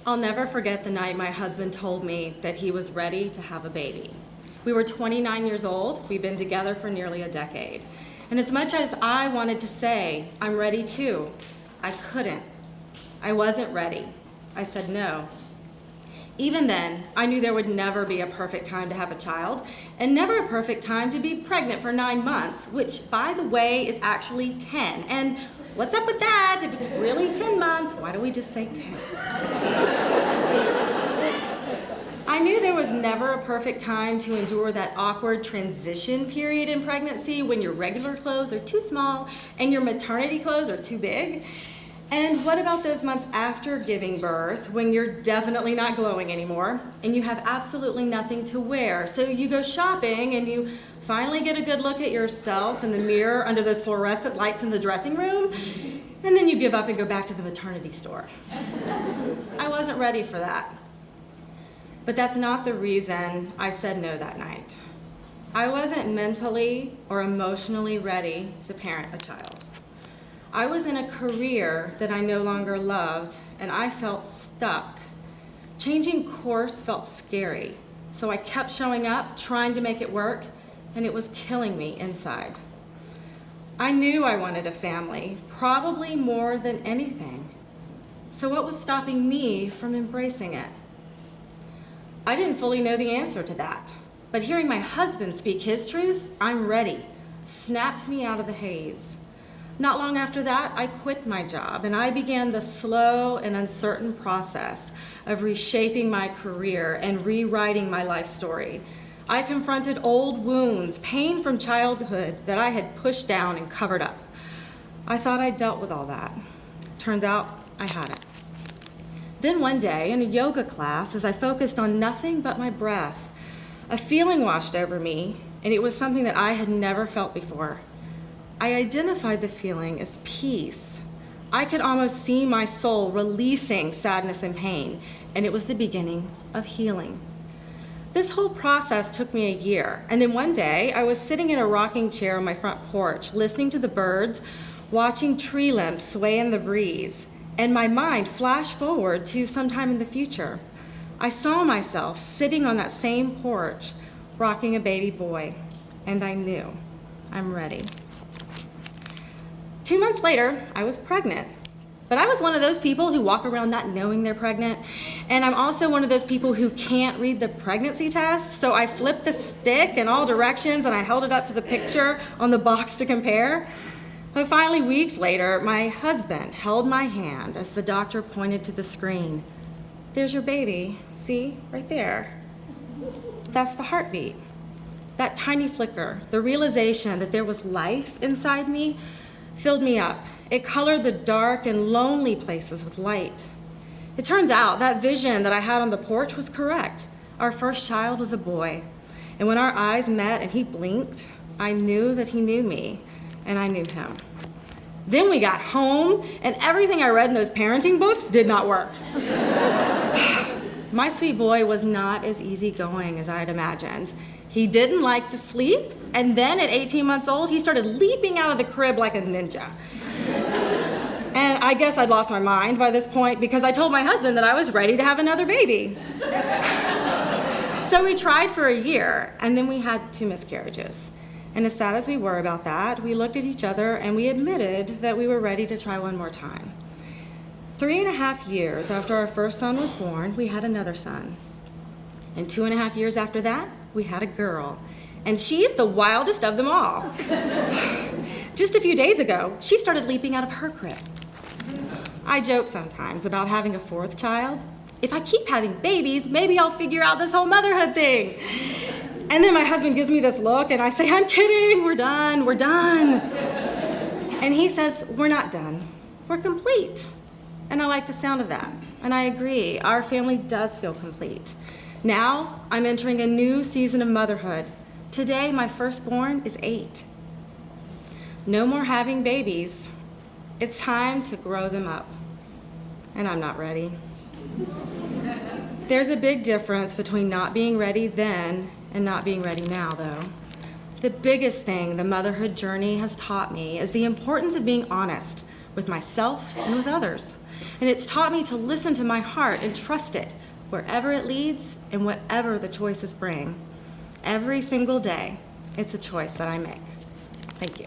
I'll never forget the night my husband told me that he was ready to have a baby. We were 29 years old. We'd been together for nearly a decade. And as much as I wanted to say, I'm ready too, I couldn't. I wasn't ready. I said no. Even then, I knew there would never be a perfect time to have a child, and never a perfect time to be pregnant for 9 months, which, by the way, is actually 10. And what's up with that? If it's really 10 months, why do we just say 10? I knew there was never a perfect time to endure that awkward transition period in pregnancy when your regular clothes are too small and your maternity clothes are too big. And what about those months after giving birth when you're definitely not glowing anymore and you have absolutely nothing to wear? So you go shopping and you finally get a good look at yourself in the mirror under those fluorescent lights in the dressing room, and then you give up and go back to the maternity store. I wasn't ready for that. But that's not the reason I said no that night. I wasn't mentally or emotionally ready to parent a child. I was in a career that I no longer loved, and I felt stuck. Changing course felt scary, so I kept showing up, trying to make it work, and it was killing me inside. I knew I wanted a family, probably more than anything. So what was stopping me from embracing it? I didn't fully know the answer to that, but hearing my husband speak his truth, I'm ready, snapped me out of the haze. Not long after that, I quit my job and I began the slow and uncertain process of reshaping my career and rewriting my life story. I confronted old wounds, pain from childhood that I had pushed down and covered up. I thought I'd dealt with all that. Turns out I hadn't. Then one day in a yoga class, as I focused on nothing but my breath, a feeling washed over me, and it was something that I had never felt before. I identified the feeling as peace. I could almost see my soul releasing sadness and pain, and it was the beginning of healing. This whole process took me a year, and then one day I was sitting in a rocking chair on my front porch, listening to the birds, watching tree limbs sway in the breeze, and my mind flashed forward to sometime in the future. I saw myself sitting on that same porch, rocking a baby boy, and I knew I'm ready. 2 months later, I was pregnant. But I was one of those people who walk around not knowing they're pregnant. And I'm also one of those people who can't read the pregnancy test. So I flipped the stick in all directions and I held it up to the picture on the box to compare. But finally, weeks later, my husband held my hand as the doctor pointed to the screen. There's your baby. See, right there. That's the heartbeat. That tiny flicker, the realization that there was life inside me, filled me up. It colored the dark and lonely places with light. It turns out that vision that I had on the porch was correct. Our first child was a boy. And when our eyes met and he blinked, I knew that he knew me, and I knew him. Then we got home, and everything I read in those parenting books did not work. My sweet boy was not as easygoing as I had imagined. He didn't like to sleep, and then at 18 months old, he started leaping out of the crib like a ninja. And I guess I'd lost my mind by this point because I told my husband that I was ready to have another baby. So we tried for a year, and then we had 2 miscarriages. And as sad as we were about that, we looked at each other and we admitted that we were ready to try one more time. 3.5 years after our first son was born, we had another son. And 2.5 years after that, we had a girl. And she's the wildest of them all. Just a few days ago, she started leaping out of her crib. I joke sometimes about having a 4th child. If I keep having babies, maybe I'll figure out this whole motherhood thing. And then my husband gives me this look and I say, I'm kidding, we're done. And he says, we're not done, we're complete. And I like the sound of that. And I agree, our family does feel complete. Now, I'm entering a new season of motherhood. Today, my firstborn is 8. No more having babies. It's time to grow them up. And I'm not ready. There's a big difference between not being ready then and not being ready now, though. The biggest thing the motherhood journey has taught me is the importance of being honest with myself and with others. And it's taught me to listen to my heart and trust it wherever it leads and whatever the choices bring. Every single day, it's a choice that I make. Thank you.